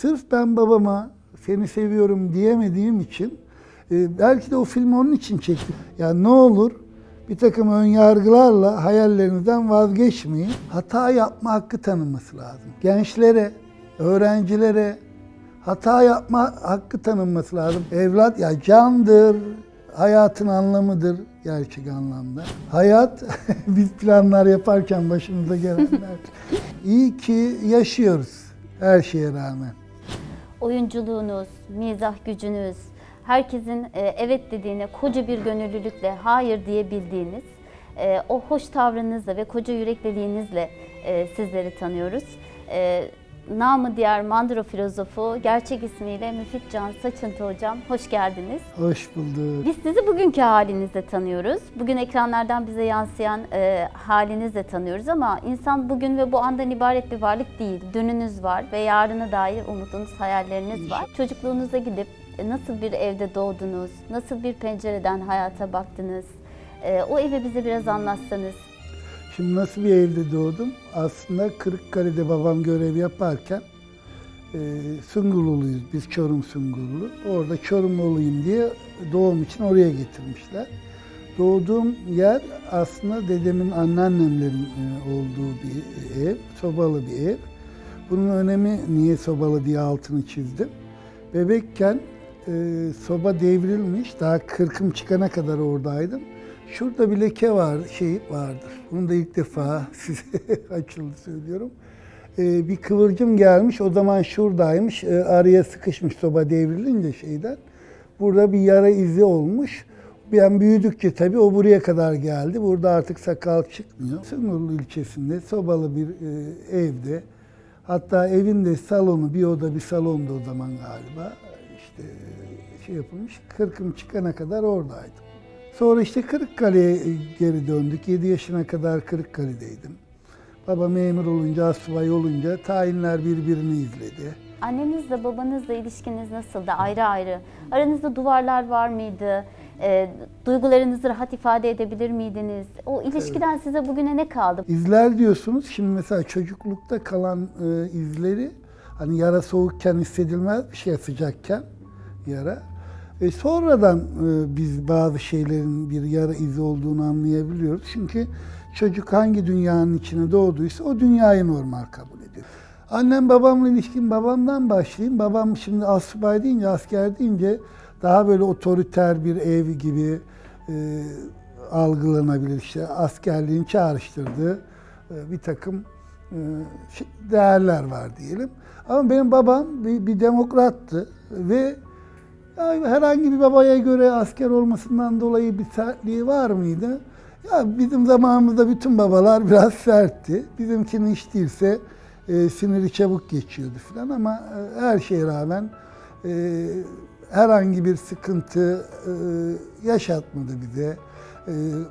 sırf ben babama seni seviyorum diyemediğim için belki de o filmi onun için çektim. Yani ne olur bir takım önyargılarla hayallerinizden vazgeçmeyin. Hata yapma hakkı tanınması lazım. Gençlere, öğrencilere hata yapma hakkı tanınması lazım. Evlat ya candır, hayatın anlamıdır gerçek anlamda. Hayat, biz planlar yaparken başımıza gelenler. İyi ki yaşıyoruz her şeye rağmen. Oyunculuğunuz, mizah gücünüz, herkesin evet dediğine koca bir gönüllülükle hayır diyebildiğiniz o hoş tavrınızla ve koca yürekliliğinizle sizleri tanıyoruz. Namı diğer Mandro filozofu, gerçek ismiyle Müfit Can Saçıntı hocam, hoş geldiniz. Hoş bulduk. Biz sizi bugünkü halinizle tanıyoruz. Bugün ekranlardan bize yansıyan halinizle tanıyoruz ama insan bugün ve bu andan ibaret bir varlık değil. Dününüz var ve yarına dair umudunuz, hayalleriniz var. Çocukluğunuza gidip nasıl bir evde doğdunuz, nasıl bir pencereden hayata baktınız, o evi bize biraz anlatsanız. Şimdi nasıl bir evde doğdum? Aslında Kırıkkale'de babam görev yaparken Sungurluluyuz, biz Çorum Sungurlu. Orada Çorumlu olayım diye doğum için oraya getirmişler. Doğduğum yer aslında dedemin, anneannemlerin olduğu bir ev, sobalı bir ev. Bunun önemi niye sobalı diye altını çizdim. Bebekken soba devrilmiş, daha kırkım çıkana kadar oradaydım. Şurada bir leke var, vardır. Bunu da ilk defa size açıldı söylüyorum. Bir kıvırcım gelmiş, o zaman şuradaymış. Araya sıkışmış soba devrilince şeyden. Burada bir yara izi olmuş. Ben büyüdükçe tabii o buraya kadar geldi. Burada artık sakal çıkmıyor. Sungurlu ilçesinde sobalı bir evde. Hatta evin de salonu, bir oda bir salondu o zaman galiba. İşte yapılmış. Kırkım çıkana kadar oradaydım. Sonra işte Kırıkkale'ye geri döndük. 7 yaşına kadar Kırıkkale'deydim. Baba memur olunca, asubay olunca tayinler birbirini izledi. Annenizle babanızla ilişkiniz nasıldı? Ayrı ayrı. Aranızda duvarlar var mıydı? Duygularınızı rahat ifade edebilir miydiniz? O ilişkiden size bugüne ne kaldı? İzler diyorsunuz. Şimdi mesela çocuklukta kalan izleri, hani yara soğukken hissedilmez bir şey, sıcakken yara. Sonradan biz bazı şeylerin bir yara izi olduğunu anlayabiliyoruz. Çünkü çocuk hangi dünyanın içine doğduysa o dünyayı normal kabul ediyor. Annem babamla ilişkim, babamdan başlayayım. Babam şimdi asubay deyince, asker deyince daha böyle otoriter bir ev gibi algılanabilir. İşte askerliğin çağrıştırdığı bir takım değerler var diyelim. Ama benim babam bir demokrattı ve yani herhangi bir babaya göre asker olmasından dolayı bir sertliği var mıydı? Ya bizim zamanımızda bütün babalar biraz sertti. Bizimkinin hiç değilse siniri çabuk geçiyordu falan ama her şeye rağmen herhangi bir sıkıntı yaşatmadı bize.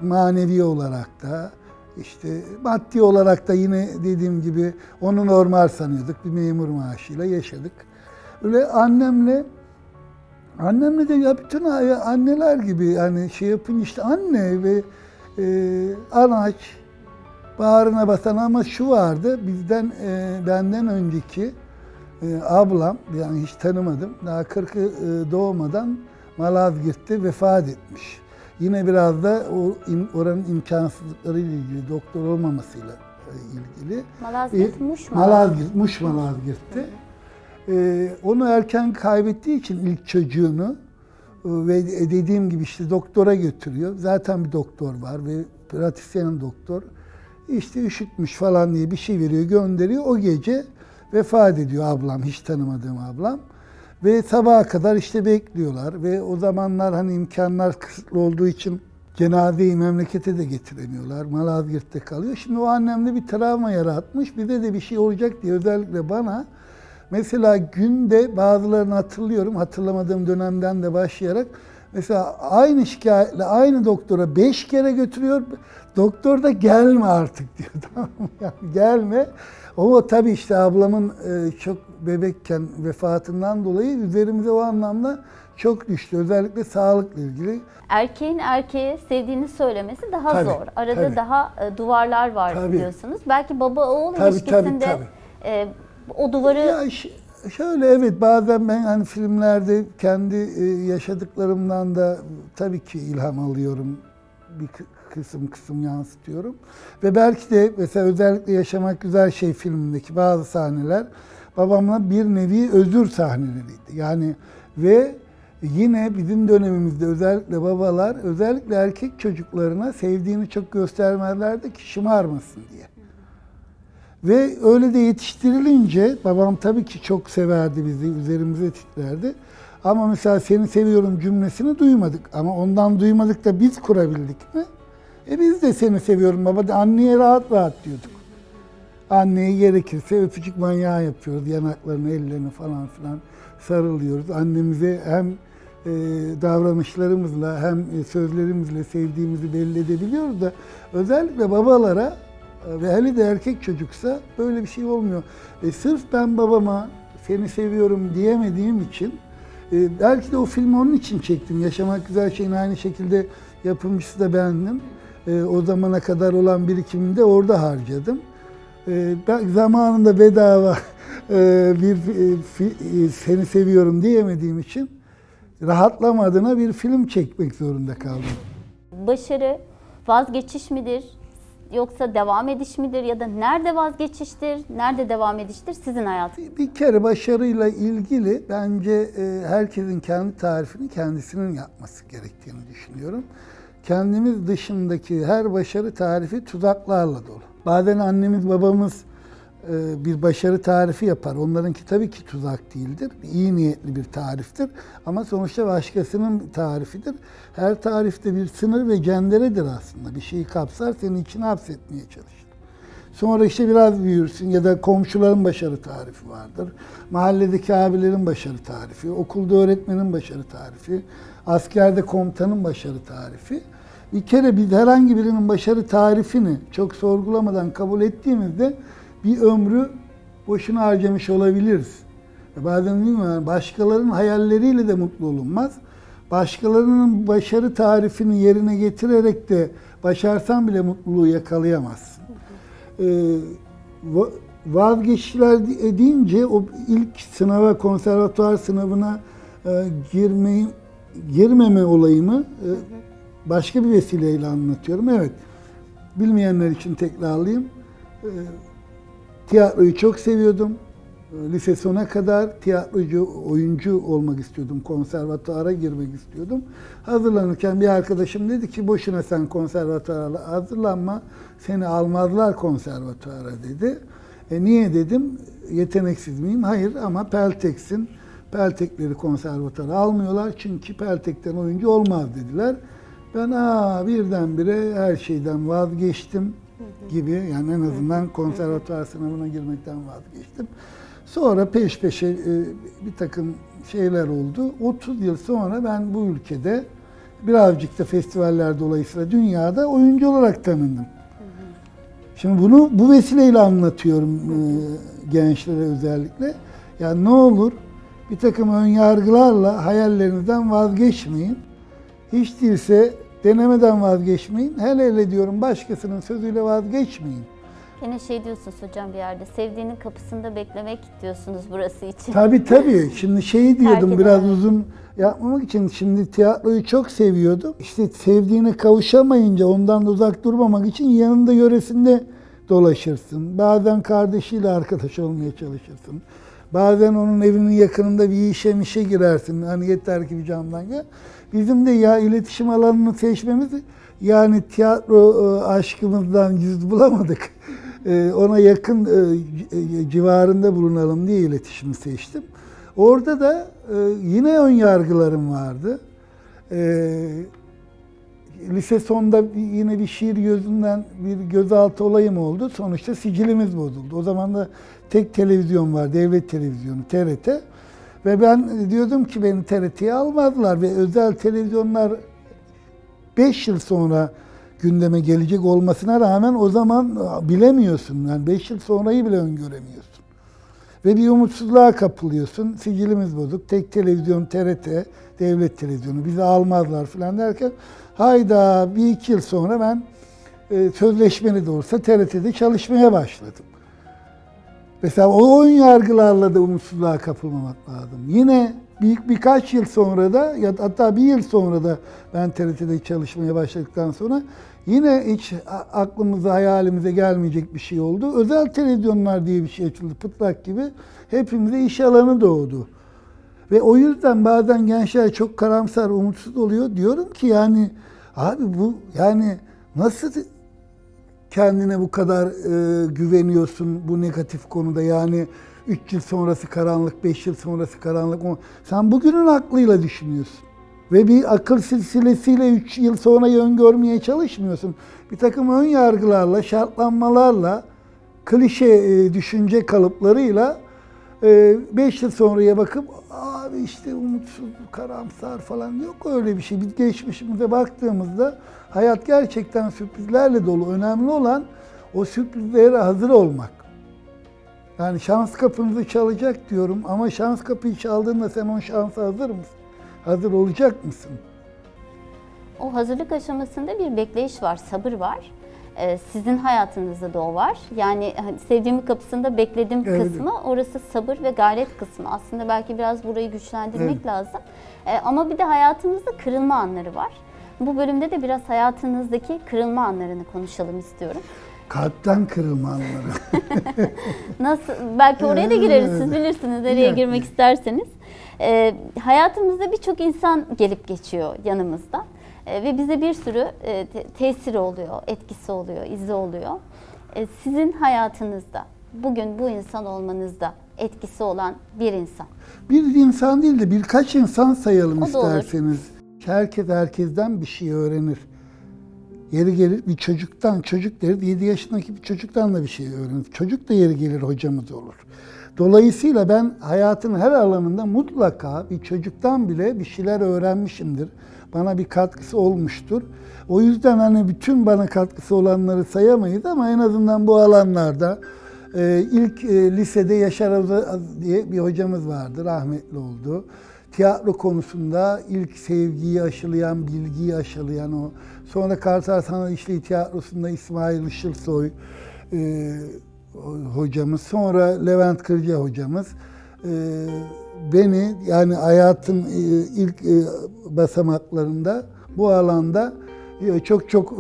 Manevi olarak da işte maddi olarak da yine dediğim gibi onu normal sanıyorduk. Bir memur maaşıyla yaşadık. Öyle annemle de ya bütün anneler gibi yani yapınca işte anne ve anaç bağrına basan ama şu vardı benden önceki ablam yani hiç tanımadım daha 40'ı doğmadan Malazgirt'te vefat etmiş. Yine biraz da oranın imkansızlıklarıyla ilgili, doktor olmamasıyla ilgili. Malazgirt, Muş mu? Muş Malazgirt'te. Onu erken kaybettiği için ilk çocuğunu ve dediğim gibi işte doktora götürüyor. Zaten bir doktor var ve pratisyenin doktor. İşte üşütmüş falan diye bir şey veriyor, gönderiyor. O gece vefat ediyor ablam, hiç tanımadığım ablam. Ve sabaha kadar işte bekliyorlar ve o zamanlar hani imkanlar kısıtlı olduğu için cenazeyi memlekete de getiremiyorlar. Malazgirt'te kalıyor. Şimdi o annemde bir travma yaratmış. Bize de bir şey olacak diye özellikle bana. Mesela günde bazılarını hatırlıyorum, hatırlamadığım dönemden de başlayarak mesela aynı şikayetle aynı doktora 5 kere götürüyor. Doktor da gelme artık diyor. Tamam mı? Yani gelme. Ama tabii işte ablamın çok bebekken vefatından dolayı üzerimize o anlamda çok düştü. Özellikle sağlıkla ilgili. Erkeğin erkeğe sevdiğini söylemesi daha Tabii, zor. Arada tabii. daha duvarlar var Tabii. diyorsunuz. Belki baba oğul Tabii, ilişkisinde tabii. O duvarı Şöyle evet, bazen ben hani filmlerde kendi yaşadıklarımdan da tabii ki ilham alıyorum. Bir kısım yansıtıyorum. Ve belki de mesela özellikle Yaşamak Güzel Şey filmindeki bazı sahneler babamla bir nevi özür sahneleriydi. Yani ve yine bizim dönemimizde özellikle babalar özellikle erkek çocuklarına sevdiğini çok göstermezlerdi ki şımarmasın diye. Ve öyle de yetiştirilince babam tabii ki çok severdi bizi, üzerimize titrerdi. Ama mesela seni seviyorum cümlesini duymadık. Ama ondan duymadık da biz kurabildik mi? Biz de seni seviyorum baba. Anneye rahat rahat diyorduk. Anneye gerekirse öpücük manyağı yapıyoruz. Yanaklarını, ellerini falan filan sarılıyoruz. Annemize hem davranışlarımızla hem sözlerimizle sevdiğimizi belli edebiliyoruz da özellikle babalara ve hele de erkek çocuksa böyle bir şey olmuyor. Sırf ben babama seni seviyorum diyemediğim için belki de o filmi onun için çektim. Yaşamak Güzel Şey'in aynı şekilde yapımcısı da bendim. O zamana kadar olan birikimimi de orada harcadım. Ben zamanında bedava seni seviyorum diyemediğim için rahatlamadığına bir film çekmek zorunda kaldım. Başarı vazgeçiş midir? Yoksa devam ediş midir ya da nerede vazgeçiştir, nerede devam ediştir sizin hayatınızda? Bir kere başarıyla ilgili bence herkesin kendi tarifini kendisinin yapması gerektiğini düşünüyorum. Kendimiz dışındaki her başarı tarifi tuzaklarla dolu. Bazen annemiz babamız bir başarı tarifi yapar. Onlarınki tabii ki tuzak değildir. İyi niyetli bir tariftir. Ama sonuçta başkasının tarifidir. Her tarifte bir sınır ve cenderedir aslında. Bir şeyi kapsar, senin içine hapsetmeye çalışır. Sonra işte biraz büyürsün ya da komşuların başarı tarifi vardır. Mahalledeki abilerin başarı tarifi, okulda öğretmenin başarı tarifi, askerde komutanın başarı tarifi. Bir kere biz herhangi birinin başarı tarifini çok sorgulamadan kabul ettiğimizde bir ömrü boşuna harcamış olabiliriz. Bazen bilmiyorum, başkalarının hayalleriyle de mutlu olunmaz. Başkalarının başarı tarifini yerine getirerek de başarsan bile mutluluğu yakalayamazsın. Vazgeçişler deyince o ilk sınava, konservatuvar sınavına girmeme olayını başka bir vesileyle anlatıyorum. Evet, bilmeyenler için tekrarlayayım. Tiyatroyu çok seviyordum. Lise sona kadar tiyatrocu, oyuncu olmak istiyordum. Konservatuvara girmek istiyordum. Hazırlanırken bir arkadaşım dedi ki boşuna sen konservatuvara hazırlanma. Seni almazlar konservatuvara dedi. Niye dedim? Yeteneksiz miyim? Hayır ama Peltek'sin. Peltekleri konservatuvara almıyorlar çünkü Peltek'ten oyuncu olmaz dediler. Ben birdenbire her şeyden vazgeçtim gibi, yani en azından konservatuvar sınavına girmekten vazgeçtim. Sonra peş peşe bir takım şeyler oldu. 30 yıl sonra ben bu ülkede birazcık da festivaller dolayısıyla dünyada oyuncu olarak tanındım. Şimdi bunu bu vesileyle anlatıyorum gençlere özellikle. Yani ne olur bir takım önyargılarla hayallerinizden vazgeçmeyin. Hiç değilse denemeden vazgeçmeyin. Hele diyorum başkasının sözüyle vazgeçmeyin. Yine şey diyorsunuz hocam bir yerde, sevdiğinin kapısında beklemek diyorsunuz burası için. Tabii. Şimdi şeyi diyordum Terk biraz edemem. uzun yapmamak için. Şimdi tiyatroyu çok seviyordum. İşte sevdiğine kavuşamayınca ondan da uzak durmamak için yanında yöresinde dolaşırsın. Bazen kardeşiyle arkadaş olmaya çalışırsın. Bazen onun evinin yakınında bir işe girersin. Hani yeter ki bir camdan gel. Bizim de ya iletişim alanını seçmemiz, yani tiyatro aşkımızdan yüz bulamadık. Ona yakın civarında bulunalım diye iletişimi seçtim. Orada da yine ön yargılarım vardı. Lise sonunda yine bir şiir gözünden bir gözaltı olayım oldu. Sonuçta sicilimiz bozuldu. O zaman da tek televizyon var, devlet televizyonu, TRT. Ve ben diyordum ki beni TRT'ye almadılar ve özel televizyonlar 5 yıl sonra gündeme gelecek olmasına rağmen o zaman bilemiyorsun. Yani 5 yıl sonrayı bile öngöremiyorsun. Ve bir umutsuzluğa kapılıyorsun. Sicilimiz bozuk. Tek televizyon TRT, devlet televizyonu. Bizi almazlar falan derken hayda 1-2 yıl sonra ben sözleşmeli de olsa TRT'de çalışmaya başladım. Mesela o ön yargılarla da umutsuzluğa kapılmamak lazım. Yine birkaç yıl sonra da ya hatta bir yıl sonra da ben TRT'de çalışmaya başladıktan sonra yine hiç aklımıza hayalimize gelmeyecek bir şey oldu. Özel televizyonlar diye bir şey açıldı pıtrak gibi. Hepimize iş alanı doğdu. Ve o yüzden bazen gençler çok karamsar, umutsuz oluyor. Diyorum ki yani abi bu yani nasıl kendine bu kadar güveniyorsun bu negatif konuda yani 3 yıl sonrası karanlık, 5 yıl sonrası karanlık. Sen bugünün aklıyla düşünüyorsun. Ve bir akıl silsilesiyle 3 yıl sonrayı öngörmeye çalışmıyorsun. Bir takım ön yargılarla, şartlanmalarla, klişe düşünce kalıplarıyla 5 yıl sonraya bakıp abi işte umutsuz, karamsar falan yok öyle bir şey. Biz geçmişimize baktığımızda hayat gerçekten sürprizlerle dolu. Önemli olan o sürprizlere hazır olmak. Yani şans kapınızı çalacak diyorum ama şans kapıyı çaldığında sen o şansa hazır mısın? Hazır olacak mısın? O hazırlık aşamasında bir bekleyiş var, sabır var. Sizin hayatınızda da o var. Yani sevdiğimin kapısında bekledim kısmı, orası sabır ve gayret kısmı. Aslında belki biraz burayı güçlendirmek lazım. Ama bir de hayatımızda kırılma anları var. Bu bölümde de biraz hayatınızdaki kırılma anlarını konuşalım istiyorum. Kalpten kırılma anları. Nasıl? Belki oraya da gireriz, siz bilirsiniz nereye girmek isterseniz. Hayatımızda birçok insan gelip geçiyor yanımızda. Ve bize bir sürü tesiri oluyor, etkisi oluyor, izi oluyor. Sizin hayatınızda, bugün bu insan olmanızda etkisi olan bir insan. Bir insan değil de birkaç insan sayalım o isterseniz. Herkes herkesten bir şey öğrenir. Yeri gelir bir çocuktan, çocuk deriz 7 yaşındaki bir çocuktan da bir şey öğrenir. Çocuk da yeri gelir hocamız olur. Dolayısıyla ben hayatın her alanında mutlaka bir çocuktan bile bir şeyler öğrenmişimdir. Bana bir katkısı olmuştur. O yüzden hani bütün bana katkısı olanları sayamayız ama en azından bu alanlarda ilk lisede Yaşar Azaz diye bir hocamız vardı, rahmetli oldu. Tiyatro konusunda ilk sevgiyi aşılayan, bilgiyi aşılayan o. Sonra Kartal Sanat İşleri Tiyatrosu'nda İsmail Işılsoy hocamız, sonra Levent Kırca hocamız beni yani hayatın ilk basamaklarında bu alanda çok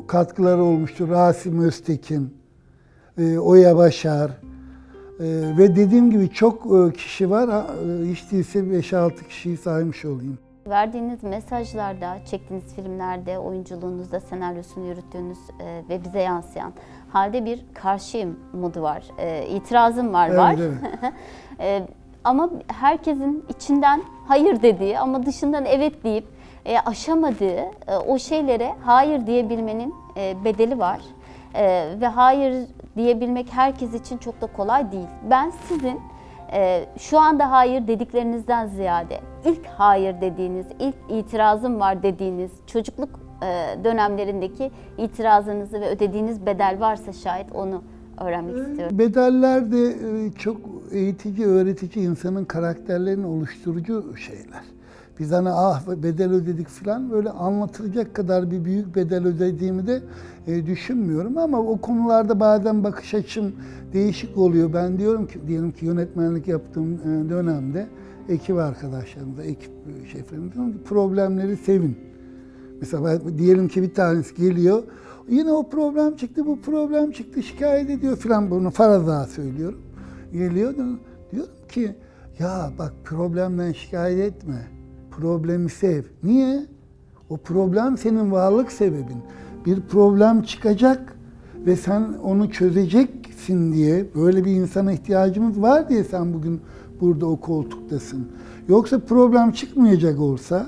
katkıları olmuştur. Rasim Öztekin, Oya Başar ve dediğim gibi çok kişi var. Hiç değilse 5-6 kişiyi saymış olayım. Verdiğiniz mesajlarda, çektiğiniz filmlerde, oyunculuğunuzda, senaryosunu yürüttüğünüz ve bize yansıyan halde bir karşıyım modu var. İtirazım var. Evet. Ama herkesin içinden hayır dediği ama dışından evet deyip aşamadığı o şeylere hayır diyebilmenin bedeli var. Ve hayır diyebilmek herkes için çok da kolay değil. Ben sizin şu anda hayır dediklerinizden ziyade ilk hayır dediğiniz, ilk itirazım var dediğiniz çocukluk dönemlerindeki itirazınızı ve ödediğiniz bedel varsa şayet onu öğrenmek istiyorum. Bedeller de çok eğitici, öğretici, insanın karakterlerini oluşturucu şeyler. Biz hani bedel ödedik falan böyle anlatılacak kadar bir büyük bedel ödediğimi de düşünmüyorum ama o konularda bazen bakış açım değişik oluyor. Ben diyorum ki diyelim ki yönetmenlik yaptığım dönemde ekip arkadaşlarımıza, ekip şeflerimizin problemleri sevin. Mesela diyelim ki bir tanesi geliyor, yine o problem çıktı, bu problem çıktı, şikayet ediyor falan, bunu faraza söylüyorum. Geliyor, diyorum ki ya bak problemden şikayet etme, problemi sev. Niye? O problem senin varlık sebebin. Bir problem çıkacak ve sen onu çözeceksin diye, böyle bir insana ihtiyacımız var diye sen bugün burada o koltuktasın. Yoksa problem çıkmayacak olsa,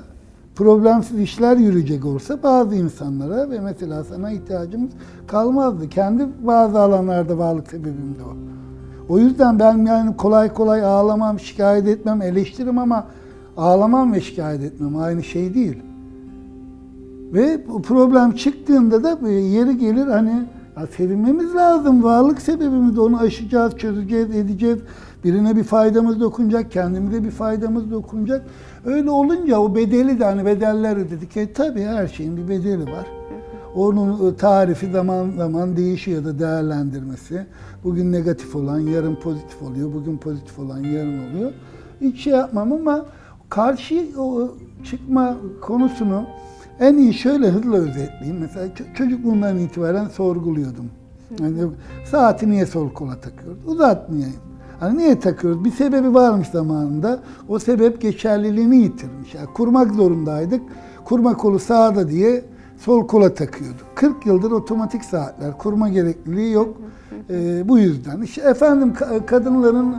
problemsiz işler yürüyecek olsa bazı insanlara ve mesela sana ihtiyacımız kalmazdı. Kendi bazı alanlarda varlık sebebim de o. O yüzden ben yani kolay kolay ağlamam, şikayet etmem, eleştiririm ama ağlamam ve şikayet etmem aynı şey değil. Ve bu problem çıktığında da yeri gelir hani ya sevinmemiz lazım. Varlık sebebimiz de onu aşacağız, çözeceğiz, edeceğiz. Birine bir faydamız dokunacak, kendimize bir faydamız dokunacak. Öyle olunca o bedeli de hani bedeller ödedik. Tabii her şeyin bir bedeli var. Onun tarifi zaman zaman değişiyor da değerlendirmesi. Bugün negatif olan yarın pozitif oluyor, bugün pozitif olan yarın oluyor. Hiç şey yapmam ama karşı o çıkma konusunu en iyi şöyle hızla özetleyeyim. Mesela çocukluğumdan itibaren sorguluyordum. Yani saati niye sol kola takıyoruz? Uzatmayayım. Hani niye takıyoruz? Bir sebebi varmış zamanında. O sebep geçerliliğini yitirmiş. Yani kurmak zorundaydık. Kurma kolu sağda diye sol kola takıyorduk. 40 yıldır otomatik saatler. Kurma gerekliliği yok. Bu yüzden. İşte efendim kadınların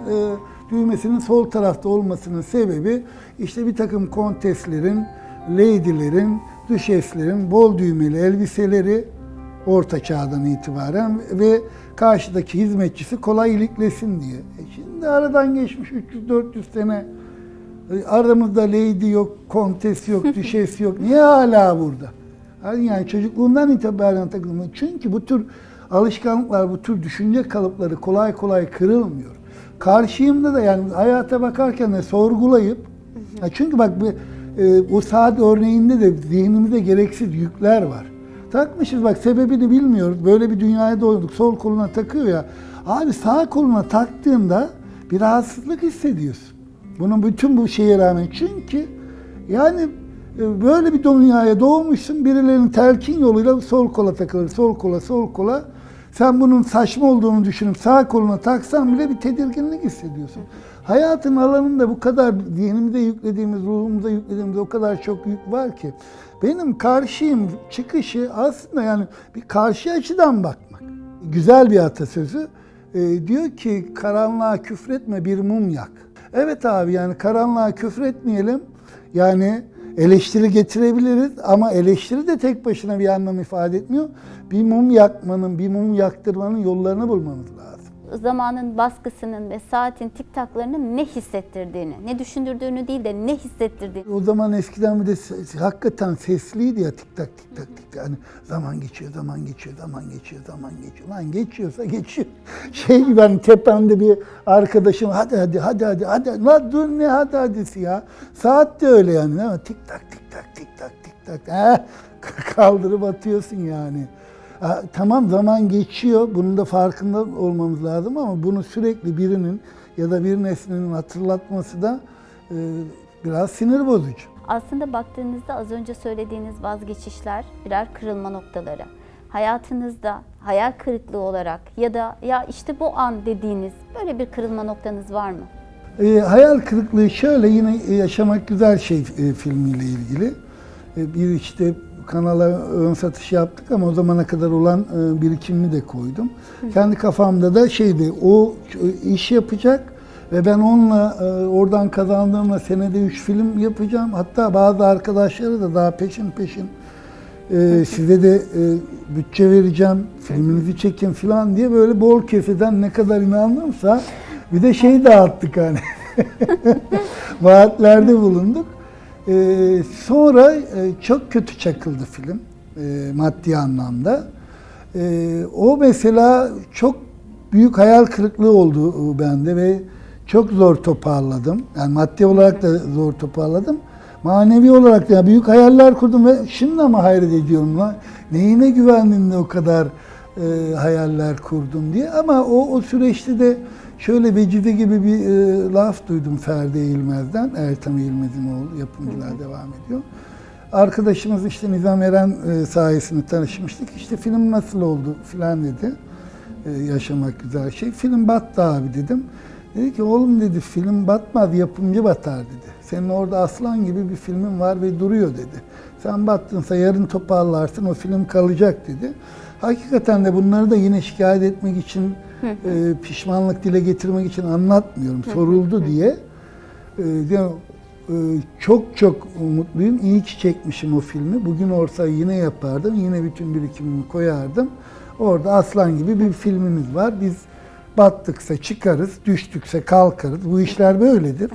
düğmesinin sol tarafta olmasının sebebi işte bir takım konteslerin, lady'lerin, düşeslerin bol düğmeli elbiseleri Orta Çağ'dan itibaren ve karşıdaki hizmetçisi kolay iliklesin diye. Şimdi aradan geçmiş 300-400 sene. Aramızda lady yok, kontes yok, düşes yok. Niye hala burada? Yani çocukluğundan itibaren takılmış. Çünkü bu tür alışkanlıklar, bu tür düşünce kalıpları kolay kolay kırılmıyor. Karşıyımda da yani hayata bakarken de sorgulayıp, çünkü bak o saat örneğinde de zihnimizde gereksiz yükler var. Takmışız bak sebebini bilmiyoruz. Böyle bir dünyaya doğduk. Sol koluna takıyor ya. Abi sağ koluna taktığında bir rahatsızlık hissediyorsun. Bunun bütün bu şeye rağmen. Çünkü yani böyle bir dünyaya doğmuşsun. Birilerinin telkin yoluyla sol kola takılır. Sol kola, sol kola. Sen bunun saçma olduğunu düşünüp sağ koluna taksan bile bir tedirginlik hissediyorsun. Hayatın alanında bu kadar zihnimize yüklediğimiz, ruhumuza yüklediğimiz o kadar çok yük var ki. Benim karşıyım çıkışı aslında yani bir karşı açıdan bakmak. Güzel bir atasözü. Diyor ki karanlığa küfretme bir mum yak. Evet abi yani karanlığa küfretmeyelim. Yani eleştiri getirebiliriz ama eleştiri de tek başına bir anlam ifade etmiyor. Bir mum yakmanın, bir mum yaktırmanın yollarını bulmamız lazım. Zamanın baskısının ve saatin tik taklarının ne hissettirdiğini, ne düşündürdüğünü değil de ne hissettirdiğini. O zaman eskiden bir de hakikaten sesliydi ya tik tak tik tak tik tak. Hani zaman geçiyor, zaman geçiyor, zaman geçiyor, zaman geçiyor. Lan geçiyorsa geçiyor. Şey gibi hani tepemde bir arkadaşım hadi hadi hadi hadi hadi. Lan dur ne hadi hadisi ya. Saat de öyle yani değil mi? Tik tak tik tak tik tak tik tak. Kaldırıp atıyorsun yani. Tamam zaman geçiyor, bunun da farkında olmamız lazım ama bunu sürekli birinin ya da bir nesnenin hatırlatması da biraz sinir bozucu. Aslında baktığınızda az önce söylediğiniz vazgeçişler birer kırılma noktaları. Hayatınızda hayal kırıklığı olarak ya da ya işte bu an dediğiniz böyle bir kırılma noktanız var mı? Hayal kırıklığı şöyle yine Yaşamak Güzel Şey filmiyle ilgili. Bir işte kanala ön satış yaptık ama o zamana kadar olan birikimimi de koydum. Kendi kafamda da şeydi, o iş yapacak ve ben onunla oradan kazandığımla senede 3 film yapacağım. Hatta bazı arkadaşları da daha peşin size de bütçe vereceğim, filminizi çekin falan diye böyle bol keseden ne kadar inandımsa bir de şey dağıttık hani. Vaatlerde bulunduk. Sonra çok kötü çakıldı film maddi anlamda. O mesela çok büyük hayal kırıklığı oldu bende ve çok zor toparladım. Yani maddi olarak da zor toparladım. Manevi olarak da büyük hayaller kurdum ve şimdi ama hayret ediyorum lan. Neyine güvendin de o kadar hayaller kurdun diye. Ama o süreçte de şöyle Vecibe gibi bir laf duydum Ferdi Eğilmez'den. Ertan Eğilmez'in oğlu, yapımcılar devam ediyor. Arkadaşımız işte Nizam Eren sayesinde tanışmıştık. İşte film nasıl oldu filan dedi. Yaşamak Güzel Şey. Film battı abi dedim. Dedi ki oğlum dedi film batmaz, yapımcı batar dedi. Senin orada aslan gibi bir filmin var ve duruyor dedi. Sen battınsa yarın toparlarsın, o film kalacak dedi. Hakikaten de bunları da yine şikayet etmek için, pişmanlık dile getirmek için anlatmıyorum. Soruldu diye. Çok çok mutluyum. İyi ki çekmişim o filmi. Bugün olsa yine yapardım. Yine bütün birikimimi koyardım. Orada aslan gibi bir filmimiz var. Biz battıksa çıkarız, düştükse kalkarız. Bu işler böyledir.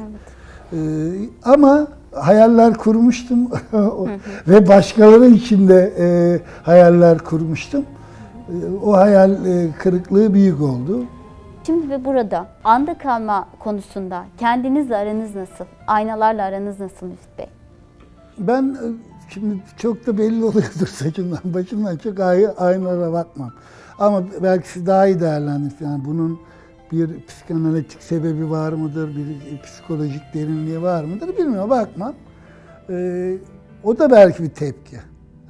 Evet. Ama hayaller kurmuştum ve başkaları için de hayaller kurmuştum. O hayal kırıklığı büyük oldu. Şimdi ve burada anda kalma konusunda kendinizle aranız nasıl? Aynalarla aranız nasıl Müfit Bey? Ben Şimdi çok da belli oluyordur saçımdan, başımdan çok aynalara bakmam. Ama belki siz daha iyi değerlendirirsiniz. Yani bunun bir psikanalitik sebebi var mıdır, bir psikolojik derinliği var mıdır bilmiyorum, bakmam. O da belki bir tepki.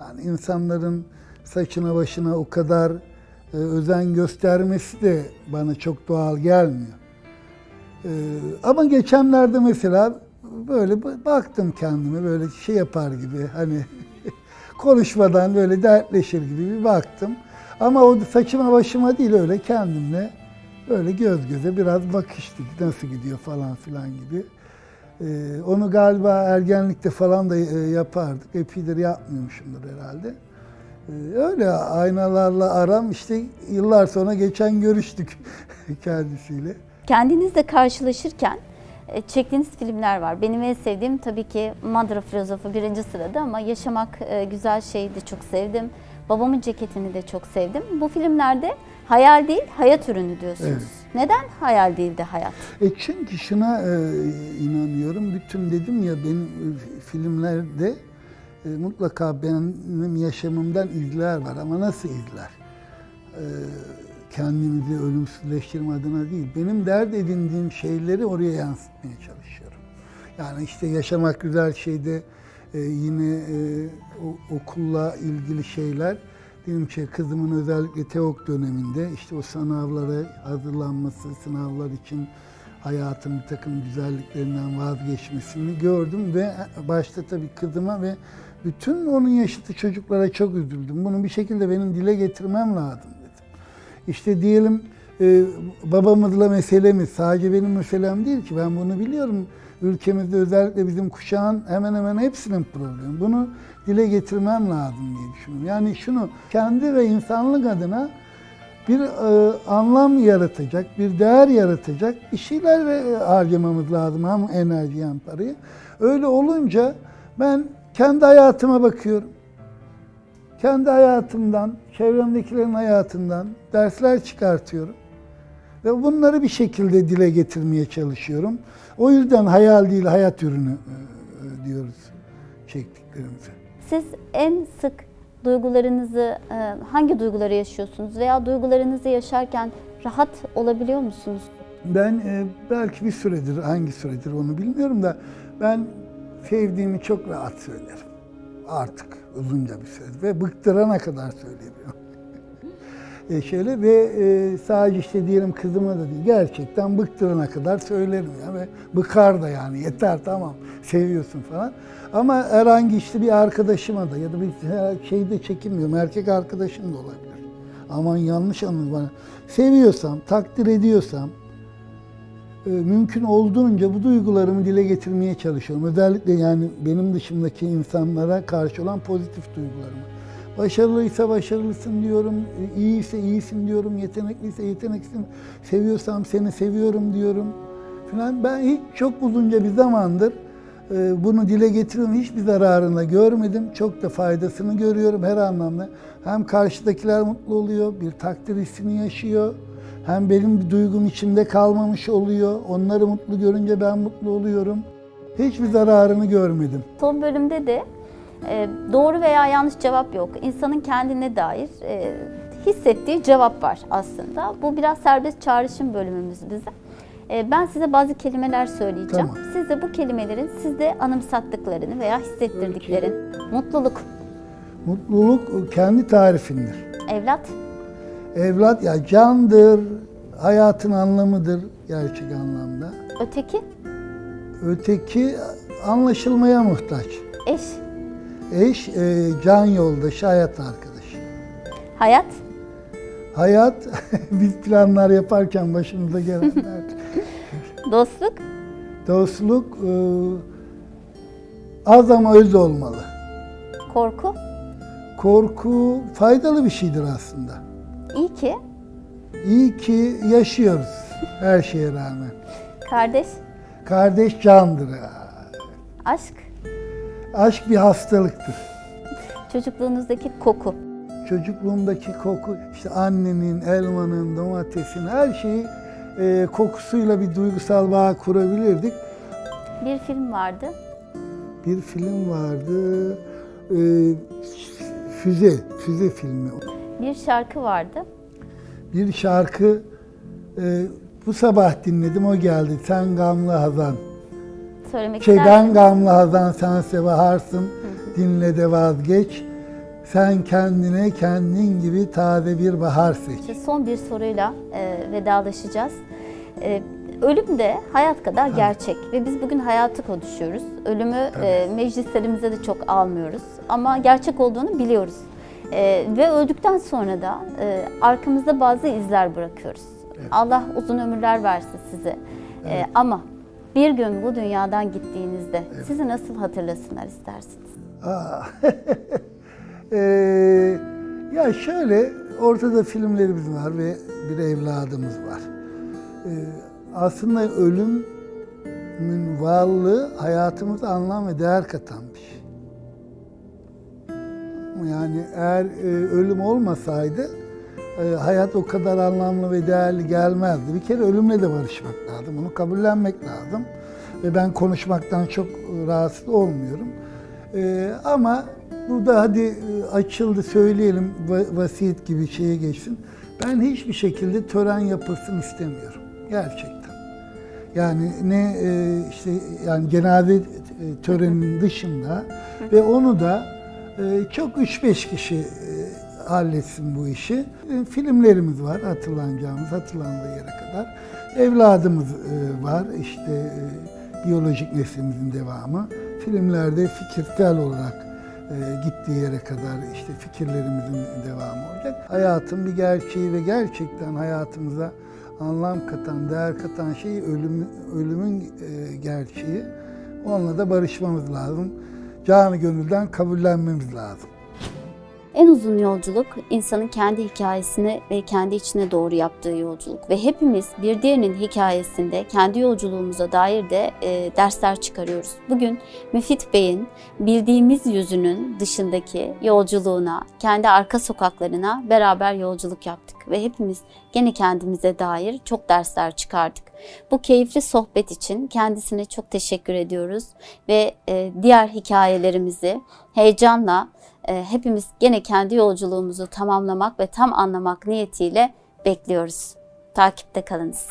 Yani insanların saçına başına o kadar özen göstermesi de bana çok doğal gelmiyor. Ama geçenlerde mesela böyle baktım kendime, böyle şey yapar gibi, hani konuşmadan böyle dertleşir gibi bir baktım. Ama o saçıma başıma değil, öyle kendimle böyle göz göze biraz bakıştık, nasıl gidiyor falan filan gibi. Onu galiba ergenlikte falan da yapardık. Epeydir yapmıyormuşumdur herhalde. Öyle aynalarla aram, işte yıllar sonra geçen görüştük kendisiyle. Kendinizle karşılaşırken çektiğiniz filmler var. Benim en sevdiğim tabii ki Madra Filozofu birinci sırada, ama Yaşamak Güzel Şey'i de çok sevdim. Babamın Ceketini de çok sevdim. Bu filmlerde hayal değil, hayat ürünü diyorsunuz. Evet. Neden hayal değil de hayat? Çünkü şuna inanıyorum. Bütün dedim ya, benim filmlerde mutlaka benim yaşamımdan izler var. Ama nasıl izler? Kendimizi ölümsüzleştirme adına değil. Benim dert edindiğim şeyleri oraya yansıtmaya çalışıyorum. Yani işte Yaşamak Güzel Şey'de yine okulla ilgili şeyler. Diyelim ki kızımın özellikle TEOK döneminde işte o sınavlara hazırlanması, sınavlar için hayatın bir takım güzelliklerinden vazgeçmesini gördüm ve başta tabii kızıma ve bütün onun yaşıtı çocuklara çok üzüldüm. Bunu bir şekilde benim dile getirmem lazım dedim. İşte diyelim babamızla meselemiz sadece benim meselem değil ki, ben bunu biliyorum. Ülkemizde özellikle bizim kuşağın hemen hemen hepsinin problemi. Bunu dile getirmem lazım diye düşünüyorum. Yani şunu, kendi ve insanlık adına bir anlam yaratacak, bir değer yaratacak bir şeyler harcamamız lazım. Hem enerji hem parayı. Öyle olunca ben kendi hayatıma bakıyorum. Kendi hayatımdan, çevremdekilerin hayatından dersler çıkartıyorum. Ve bunları bir şekilde dile getirmeye çalışıyorum. O yüzden hayal değil, hayat ürünü diyoruz çektiklerimize. Siz en sık duygularınızı, hangi duyguları yaşıyorsunuz veya duygularınızı yaşarken rahat olabiliyor musunuz? Ben belki bir süredir, hangi süredir onu bilmiyorum da, ben sevdiğimi çok rahat söylerim. Artık uzunca bir süredir ve bıktırana kadar söyleyemiyorum. Sadece işte diyelim kızıma da değil, gerçekten bıktırana kadar söylerim ya, ve bıkar da yani, yeter tamam seviyorsun falan. Ama herhangi işte bir arkadaşıma da ya da bir şeyde çekinmiyorum, erkek arkadaşım da olabilir. Aman yanlış anladın bana. Seviyorsam, takdir ediyorsam mümkün olduğunca bu duygularımı dile getirmeye çalışıyorum. Özellikle yani benim dışımdaki insanlara karşı olan pozitif duygularımı. Başarılıysa başarılısın diyorum, iyiyse iyisin diyorum, yetenekliyse yeteneklisin, seviyorsam seni seviyorum diyorum falan. Ben hiç çok uzunca bir zamandır bunu dile getiriyorum, hiçbir zararını görmedim, çok da faydasını görüyorum her anlamda. Hem karşıdakiler mutlu oluyor, bir takdir hissini yaşıyor, hem benim bir duygum içimde kalmamış oluyor, onları mutlu görünce ben mutlu oluyorum. Hiçbir zararını görmedim. Son bölümde de doğru veya yanlış cevap yok. İnsanın kendine dair hissettiği cevap var aslında. Bu biraz serbest çağrışım bölümümüz bizim. Ben size bazı kelimeler söyleyeceğim. Tamam. Siz de bu kelimelerin sizde anımsattıklarını veya hissettirdiklerini. Mutluluk, Mutluluk kendi tarifindir. evlat, Evlat ya candır, hayatın anlamıdır gerçek anlamda. öteki, Öteki anlaşılmaya muhtaç. eş, Eş, can yoldaşı, hayat arkadaşı. hayat, Hayat, biz planlar yaparken başımıza gelenler. dostluk, Dostluk az ama öz olmalı. korku, Korku faydalı bir şeydir aslında. iyi ki, İyi ki yaşıyoruz her şeye rağmen. kardeş, Kardeş candır. aşk, Aşk bir hastalıktır. çocukluğunuzdaki koku, Çocukluğumdaki koku, işte annenin, elmanın, domatesin, her şeyi kokusuyla bir duygusal bağ kurabilirdik. bir film vardı. Bir film vardı, e, füze filmi. Bir şarkı vardı. Bir şarkı bu sabah dinledim, o geldi. Sen gamlı hazan. Söylemek ister Ben misin? gamlı hazan, sense baharsın, dinle de vazgeç. Sen kendine kendin gibi taze bir bahar seç. İşte son bir soruyla vedalaşacağız. Ölüm de hayat kadar gerçek ve biz bugün hayatı konuşuyoruz. Ölümü meclislerimize de çok almıyoruz ama gerçek olduğunu biliyoruz. Ve öldükten sonra da arkamızda bazı izler bırakıyoruz. Evet. Allah uzun ömürler versin size. Ama bir gün bu dünyadan gittiğinizde sizi nasıl hatırlasınlar istersiniz? Ya şöyle, ortada filmlerimiz var ve bir evladımız var. Aslında ölümün varlığı hayatımıza anlam ve değer katan bir şey. Yani eğer ölüm olmasaydı hayat o kadar anlamlı ve değerli gelmezdi. Bir kere ölümle de barışmak lazım, onu kabullenmek lazım. Ve ben konuşmaktan çok rahatsız olmuyorum. Ama burada hadi açıldı söyleyelim, vasiyet gibi şeye geçsin. Ben hiçbir şekilde tören yapılsın istemiyorum. Gerçekten. Yani ne işte yani cenaze töreninin dışında ve onu da çok 3-5 kişi halletsin bu işi. Filmlerimiz var hatırlanacağımız, hatırlandığı yere kadar. Evladımız var işte biyolojik neslimizin devamı. Filmlerde fikirsel olarak gittiği yere kadar işte fikirlerimizin devamı olacak. Hayatın bir gerçeği ve gerçekten hayatımıza anlam katan, değer katan şey ölümün gerçeği. Onunla da barışmamız lazım. Canı gönülden kabullenmemiz lazım. En uzun yolculuk insanın kendi hikayesine ve kendi içine doğru yaptığı yolculuk ve hepimiz bir diğerinin hikayesinde kendi yolculuğumuza dair de dersler çıkarıyoruz. Bugün Müfit Bey'in bildiğimiz yüzünün dışındaki yolculuğuna, kendi arka sokaklarına beraber yolculuk yaptık ve hepimiz gene kendimize dair çok dersler çıkardık. Bu keyifli sohbet için kendisine çok teşekkür ediyoruz ve diğer hikayelerimizi heyecanla hepimiz gene kendi yolculuğumuzu tamamlamak ve tam anlamak niyetiyle bekliyoruz. Takipte kalınız.